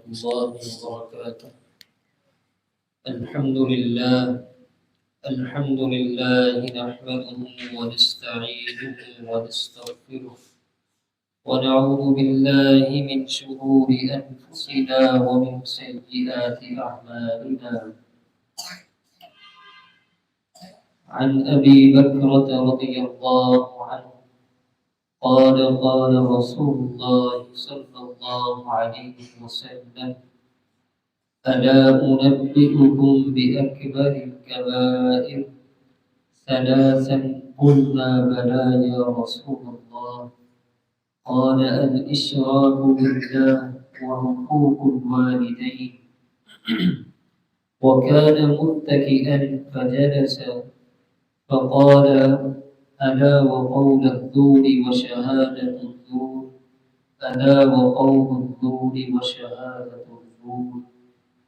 الله وبركاته. الحمد لله نحمده ونستعينه ونستغفره ونعوذ بالله من شرور أنفسنا ومن سيئات أعمالنا. عن أبي بكرة رضي الله عنه قال قال رسول الله صلى الله عليه وسلم: ألا أنبئكم بأكبر الكبائر؟ ثلاثا. قلنا بلى يا رسول الله. قال: الإشراك بالله وعقوق الوالدين. وكان متكئا فجلس فقال: ألا وقول الزور وشهادة الزور. ألا وقول الزور وشهادة الزور.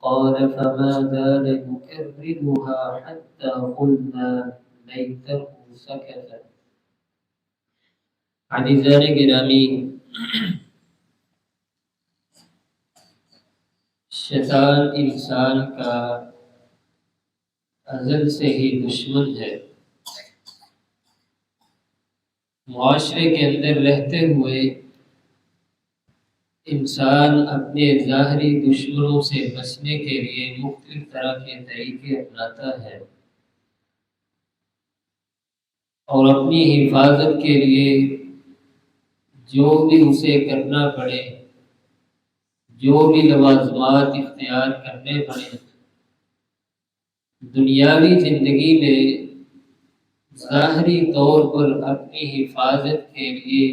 قال: فما زال يكررها حتى قلنا ليته سكت. عزیزان گرامی، شیطان انسان کا ازل سے ہی دشمن ہے۔ معاشرے کے اندر رہتے ہوئے انسان اپنے ظاہری دشمنوں سے بچنے کے لیے مختلف طرح کے طریقے اپناتا ہے، اور اپنی حفاظت کے لیے جو بھی اسے کرنا پڑے، جو بھی لوازمات اختیار کرنے پڑے، دنیاوی زندگی میں ظاہری طور پر اپنی حفاظت کے لیے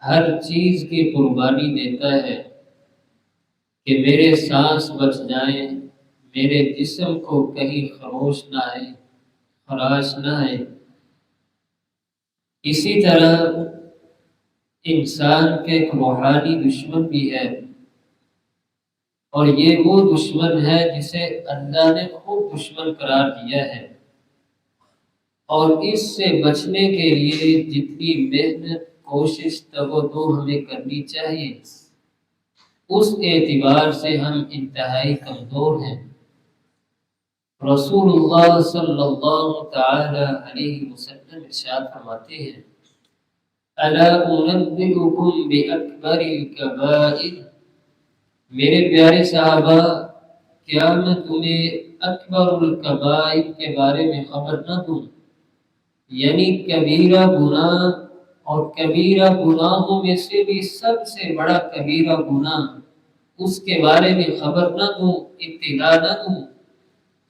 ہر چیز کی قربانی دیتا ہے کہ میرے سانس بچ جائیں، میرے جسم کو کہیں خروش نہ آئے، خراش نہ آئے۔ اسی طرح انسان کے ایک روحانی دشمن بھی ہے، اور یہ وہ دشمن ہے جسے اللہ نے خود دشمن قرار دیا ہے، اور اس سے بچنے کے لیے جتنی محنت، کوشش، تگ ہمیں کرنی چاہیے، اس اعتبار سے ہم انتہائی کمزور ہیں۔ رسول اللہ صلی اللہ تعالی علیہ وسلم ارشاد فرماتے ہیں: الا انبئکم باکبر الکبائر؟ میرے پیارے صحابہ، کیا میں تمہیں اکبر الکبائر کے بارے میں خبر نہ دوں؟ یعنی کبیرہ گناہ، اور کبیرہ گناہوں میں سے بھی سب سے بڑا کبیرہ گناہ، اس کے بارے میں خبر نہ دوں، اطلاع نہ دوں؟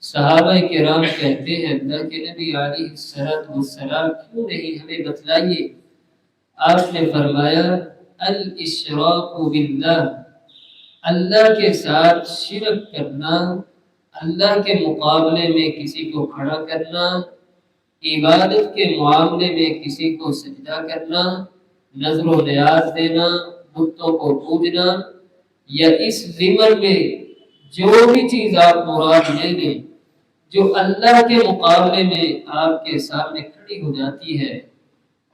صحابہ کرام کہتے ہیں: اللہ کے نبی علیہ السلام کیوں نہیں، ہمیں بتلائیے۔ آپ نے فرمایا: الاشراک باللہ، اللہ کے ساتھ شرک کرنا، اللہ کے مقابلے میں کسی کو کھڑا کرنا، عبادت کے معاملے میں کسی کو سجدہ کرنا، نظر و نیاز دینا، بتوں کو پوجنا، یا اس ضمن میں جو بھی چیز آپ مراد لیں گے جو اللہ کے مقابلے میں آپ کے سامنے کھڑی ہو جاتی ہے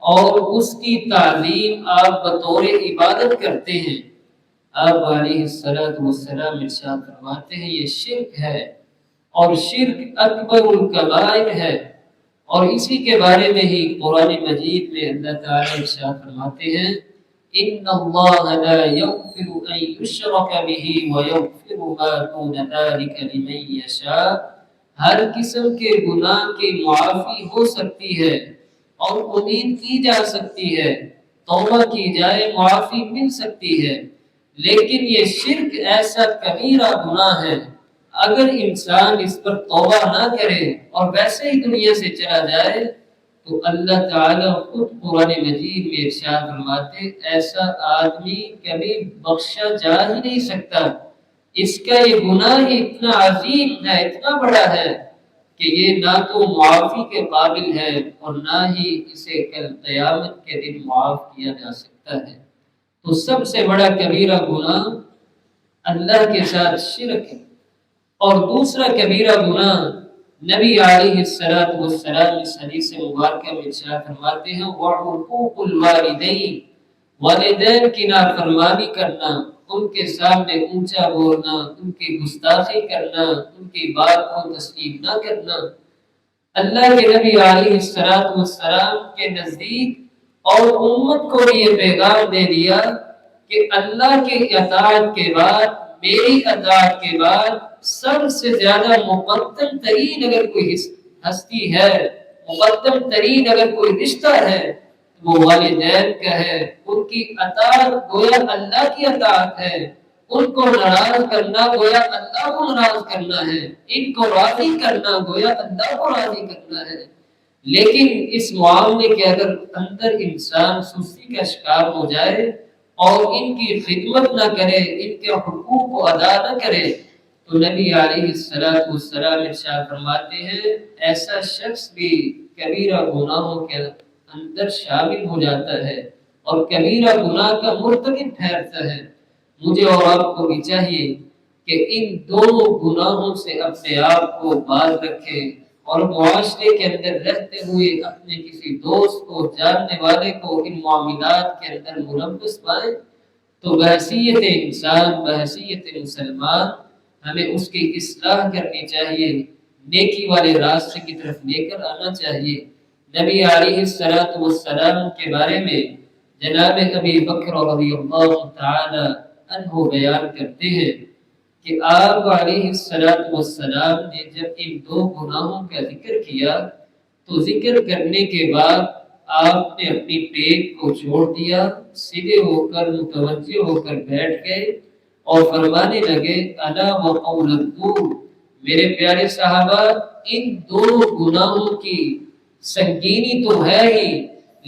اور اس کی تعظیم آپ بطور عبادت کرتے ہیں، آپ علیہ السلام ارشاد فرماتے ہیں یہ شرک ہے، اور شرک اکبر الکبائر ہے۔ اور اسی کے بارے میں ہی قرآن مجید میں اللہ تعالی ارشاد فرماتے ہیں: ان اللہ لا یغفر ان یشرک به ویغفر ما دون ذلک لمن یشاء۔ ہر قسم کے گناہ کی معافی ہو سکتی ہے اور امید کی جا سکتی ہے، توبہ کی جائے معافی مل سکتی ہے، لیکن یہ شرک ایسا کبیرہ گناہ ہے، اگر انسان اس پر توبہ نہ کرے اور ویسے ہی دنیا سے چلا جائے تو اللہ تعالیٰ خود قرآن مجید میں ارشاد فرماتے ایسا آدمی کبھی بخشا جا ہی نہیں سکتا۔ اس کا یہ گناہ ہی اتنا عظیم ہے، اتنا بڑا ہے کہ یہ نہ تو معافی کے قابل ہے اور نہ ہی اسے کل قیامت کے دن معاف کیا جا سکتا ہے۔ تو سب سے بڑا کبیرہ گناہ اللہ کے ساتھ شرک ہے۔ اور دوسرا کبیرہ گناہ نبی علیہ السلام اس حدیث مبارکہ میں ارشاد فرماتے ہیں: وعقوق الوالدین، والدین کی نافرمانی کرنا، ان کے سامنے اونچا بولنا، ان کی گستاخی کرنا، ان کی بات کو تسلیم نہ کرنا۔ اللہ کے نبی علیہ السلام کے نزدیک اور امت کو یہ پیغام دے دیا کہ اللہ کی اطاعت کے بعد، میری اطاعت کے بعد سب سے زیادہ مقدم ترین اگر کوئی ہستی ہے، مقدم ترین اگر کوئی رشتہ ہے، وہ والدین کا ہے۔ ان کی اطاعت گویا اللہ کی اطاعت ہے، ان کو ناراض کرنا گویا اللہ کو ناراض کرنا ہے، ان کو راضی کرنا گویا اللہ کو راضی کرنا ہے۔ لیکن اس معاملے کے اگر اندر انسان سستی کا شکار ہو جائے اور ان کی خدمت نہ کرے، ان کے حقوق کو ادا نہ کرے، تو نبی علیہ السلام ارشاد فرماتے ہیں ایسا شخص بھی کبیرہ گناہوں کے اندر شامل ہو جاتا ہے اور کبیرہ گناہ کا مرتکب ٹھہرتا ہے۔ مجھے اور آپ کو بھی چاہیے کہ ان دونوں گناہوں سے اپنے آپ کو باز رکھے اور معاشرے کے اندر رہتے ہوئے اپنے کسی دوست کو، جاننے والے کو ان معاملات کے اندر ملوث پائے تو بحیثیت انسان، بحیثیت مسلمان ہمیں اس کی اصلاح کرنی چاہیے، نیکی والے راستے کی طرف لے کر آنا چاہیے۔ نبی علیہ السلام کے بارے میں جناب ابی بکر رضی اللہ تعالی عنہ بیان کرتے ہیں کہ آپ علیہ السلام نے جب ان دو گناہوں کا ذکر کیا تو ذکر کرنے کے بعد آپ نے اپنی پیٹ کو چھوڑ دیا، سیدھے ہو کر متوجہ ہو کر بیٹھ گئے اور فرمانے لگے الا وقول الزور، میرے پیارے صحابہ ان دو گناہوں کی سنگینی تو ہے ہی،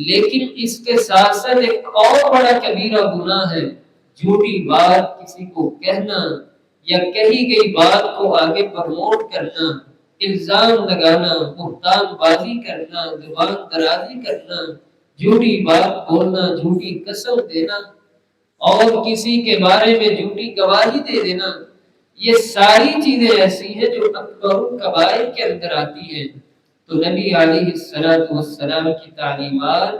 لیکن اس کے ساتھ ساتھ ایک اور بڑا کبیرہ گناہ ہے، جھوٹی بات کسی کو کہنا یا کہی گئی بات کو آگے پروموٹ کرنا، الزام لگانا، بہتان بازی کرنا، زبان درازی کرنا، جھوٹی بات بولنا، جھوٹی قسم دینا اور کسی کے بارے میں جھوٹی گواہی دے دینا، یہ ساری چیزیں ایسی ہیں جو اکبر الکبائر کے اندر آتی ہیں۔ تو نبی علیہ السلام کی تعلیمات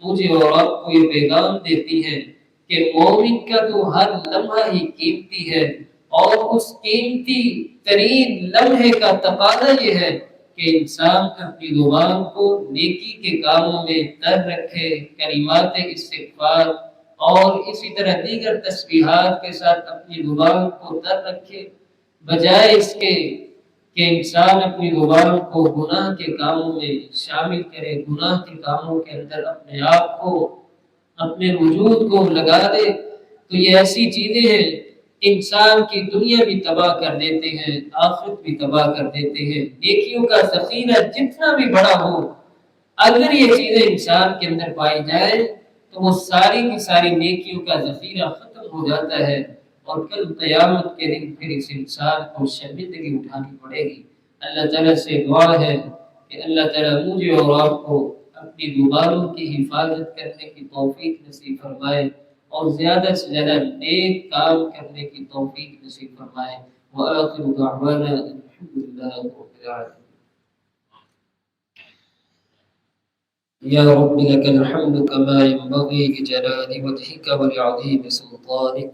مجھے اور آپ کو یہ پیغام دیتی ہیں کہ مومن کا تو ہر لمحہ ہی قیمتی ہے اور اس قیمتی ترین لمحے کا تقاضا یہ ہے کہ انسان اپنی زبان کو نیکی کے کاموں میں تر رکھے، کلمات استغفار اور اسی طرح دیگر تسبیحات کے ساتھ اپنی زبان کو تر رکھے، بجائے اس کے کہ انسان اپنی زبان کو گناہ کے کاموں میں شامل کرے، گناہ کے کاموں کے اندر اپنے آپ کو، اپنے وجود کو لگا دے، تو یہ ایسی چیزیں ہیں انسان کی دنیا بھی تباہ کر دیتے ہیں، آخرت بھی تباہ کر دیتے ہیں۔ نیکیوں کا ذخیرہ جتنا بھی بڑا ہو، اگر یہ چیزیں انسان کے اندر پائی جائے تو وہ ساری کی ساری نیکیوں کا ذخیرہ ختم ہو جاتا ہے اور کل قیامت کے دن پھر اس انسان کو شرمندگی اٹھانی پڑے گی۔ اللہ تعالیٰ سے دعا ہے کہ اللہ تعالیٰ مجھے اور آپ کو اپنی زبانوں کی حفاظت کرنے کی توفیق نصیب فرمائے اور زیادہ سے زیادہ نیک کام کرنے کی توفیق نصیب فرمائے۔ وآخر دعوانا الحمد لله رب العالمين۔ يا رب لك الحمد كما ينبغي لجلال وجهك ولعظيم سلطانك،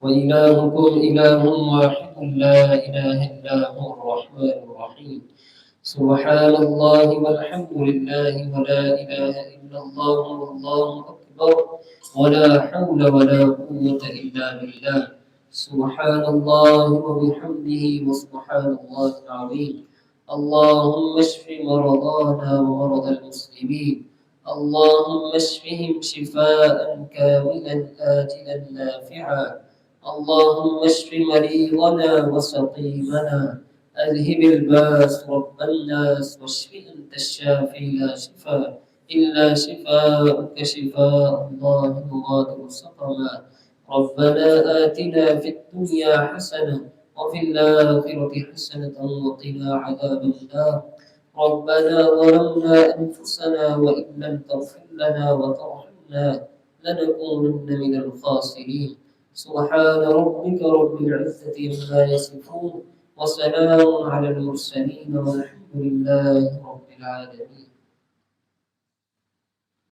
وإلهكم إله واحد لا إله إلا هو الرحمن الرحيم، سبحان الله والحمد لله ولا إله إلا الله والله أكبر ولا حول ولا قوة إلا بالله، سبحان الله وبحمده وسبحان الله العظيم، اللهم اشف مرضانا ومرضى المسلمين، اللهم اشفهم شفاء كاملا آجلا نافعا، اللهم اشف مريضنا وسقيمنا، أذهب الباس رب الناس واشف أنت الشافي لا شفاء إلا شفاءك شفاء الله يغادر سقما، ربنا آتنا في الدنيا حسنة وفي الآخرة حسنة وقنا عذاب النار، ربنا ظلمنا أنفسنا وإن لم تغفر لنا وترحمنا لنكونن من الخاسرين، سبحان ربك رب العزة عما يصفون وسلام على المرسلين والحمد لله رب العالمين۔